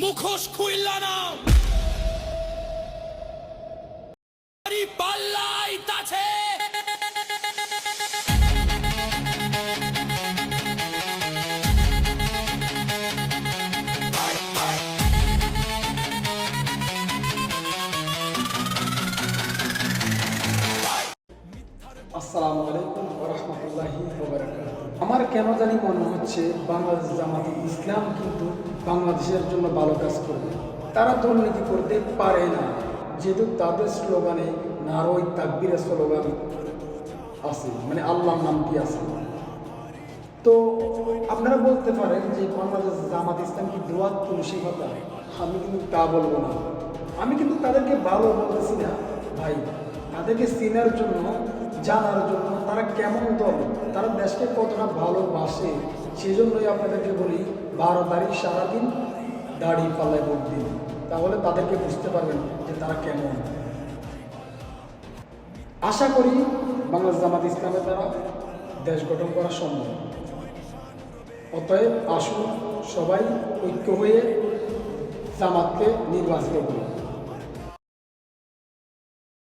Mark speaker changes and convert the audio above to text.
Speaker 1: মুখোশ খুইল্লা নাও পাল্লাইতাছে।
Speaker 2: আসসালামু আলাইকুম ওয়া রাহমাতুল্লাহি ওয়া বারাকাতুহু। আমার কেন জানি মনে হচ্ছে বাংলাদেশ জামাতে ইসলাম কিন্তু বাংলাদেশের জন্য ভালো কাজ করবে। তারা দুর্নীতি করতে পারে না, যেহেতু তাদের স্লোগানে নারই তাকবীরের স্লোগান আছে, মানে আল্লাহর নামটি আছে। তো আপনারা বলতে পারেন যে বাংলাদেশ জামাত ইসলাম কি দোয়াত তুলসী পাতা। আমি কিন্তু তা বলবো না। আমি কিন্তু তাদেরকে ভালো বলতেছি না ভাই, তাদেরকে চেনার জন্য, জানার জন্য তারা কেমন দল, তারা দেশকে কতটা ভালোবাসে, সেই জন্যই আপনাদেরকে বলি 12 তারিখ সারাদিন দাড়ি পাল্লায় ভোট দিন, তাহলে তাদেরকে বুঝতে পারবেন যে তারা কেমন। আশা করি বাংলাদেশ জামাত ইসলামের দ্বারা দেশ গঠন করা সম্ভব। অতএব আসুন সবাই ঐক্য হয়ে জামাতকে নির্বাচিত করি।